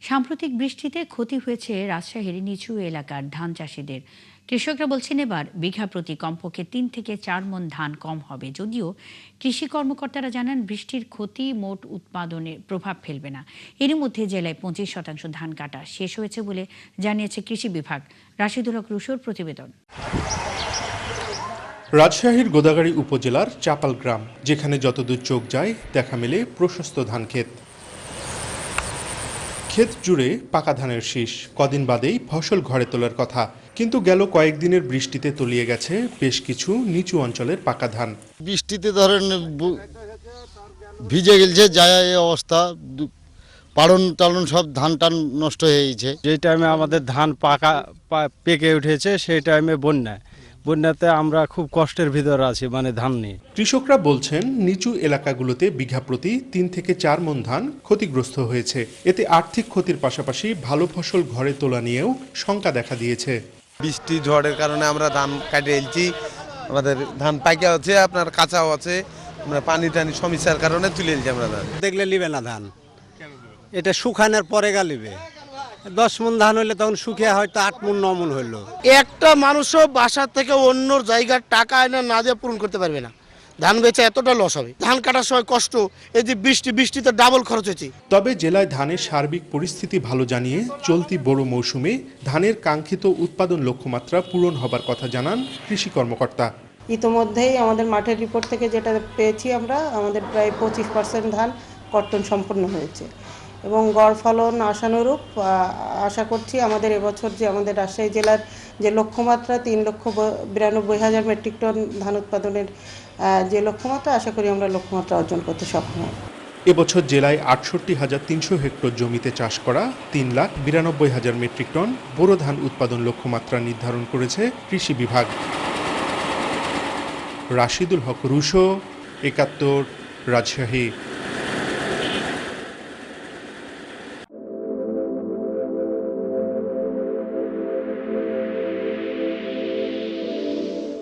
সাম্প্রতিক বৃষ্টিতে ক্ষতি হয়েছে রাজশাহীর নিচু এলাকার ধান চাষিদের। কৃষকরা বলছেন এবার বিঘা প্রতি কমপক্ষে ৩ থেকে ৪ মণ ধান কম হবে। যদিও কৃষি কর্মকর্তারা জানান বৃষ্টির ক্ষতি মোট উৎপাদনে প্রভাব ফেলবে না। এরই মধ্যে জেলায় ২৫% ধান কাটা শেষ হয়েছে বলে জানিয়েছে কৃষি বিভাগ। রাশিদুল হক রুশোর প্রতিবেদন। রাজশাহীর গোদাগাড়ী উপজেলার চাপাল গ্রাম, যেখানে যতদূর চোখ যায় দেখা মেলে প্রশস্ত ধান ক্ষেত। ক্ষেত জুড়ে পাকা ধানের শীষ। কদিন বাদেই ফসল ঘরে তোলার কথা, কিন্তু গেল কয়েকদিনের বৃষ্টিতে তলিয়ে গেছে বেশ কিছু নিচু অঞ্চলের পাকা ধান। বৃষ্টিতে ধরেন ভিজে গেছে, যায় এই অবস্থা, পালন টালন সব ধান টান নষ্ট হয়ে গেছে। যে টাইমে আমাদের ধান পেকে উঠেছে সেই টাইমে বন্যাতে আমরা খুব কষ্টের ভিতরে আছি, মানে ধান নিয়ে। কৃষকরা বলছেন নিচু এলাকাগুলোতে বিঘা প্রতি ৩ থেকে ৪ মণ ধান ক্ষতিগ্রস্ত হয়েছে। এতে আর্থিক ক্ষতির পাশাপাশি ভালো ফসল ঘরে তোলা নিয়েও শঙ্কা দেখা দিয়েছে। বৃষ্টি ঝড়ের কারণে আমরা ধান কাটে এলছি, আমাদের ধান পাইকা আছে, আপনার কাঁচাও আছে, আমরা পানি টানি সমস্যার কারণে তুলে এলছি আমরা ধান। দেখলে নিবে না ধান, এটা শুকানোর পরে গালিবে। 10 মণ ধান হইলে তখন শুকিয়ে হয়তো 8 মণ 9 মণ হইলো। একটা মানুষও বাসা থেকে অন্য জায়গার টাকা এনে না দিয়ে পূরণ করতে পারবে না। ধান বেচে এতটা লস হবে, ধান কাটার সময় কষ্ট, এই যে বৃষ্টিতে ডাবল খরচ হয়েছে। তবে জেলায় ধানের সার্বিক পরিস্থিতি ভালো জানিয়ে চলতি বড় মৌসুমে ধানের কাঙ্ক্ষিত উৎপাদন লক্ষ্যমাত্রা পূরণ হবার কথা জানান কৃষি কর্মকর্তা। ইতোমধ্যেই আমাদের মাঠের রিপোর্ট থেকে যেটা পেয়েছি আমরা, আমাদের প্রায় 25% ধান কর্তন সম্পন্ন হয়েছে এবং গড় ফলন আশানুরূপ। আশা করছি আমাদের এবছর যে আমাদের রাজশাহী জেলার যে লক্ষ্যমাত্রা ৩,৯২,০০০ মেট্রিক টন ধান উৎপাদনের যে লক্ষ্যমাত্রা, আশা করি আমরা লক্ষ্যমাত্রা অর্জন করতে সক্ষম হব। এবছর জেলায় ৬৮,৩০০ হেক্টর জমিতে চাষ করা ৩,৯২,০০০ মেট্রিক টন বোরো ধান উৎপাদন লক্ষ্যমাত্রা নির্ধারণ করেছে কৃষি বিভাগ। রাশিদুল হক রুশো, ৭১, রাজশাহী।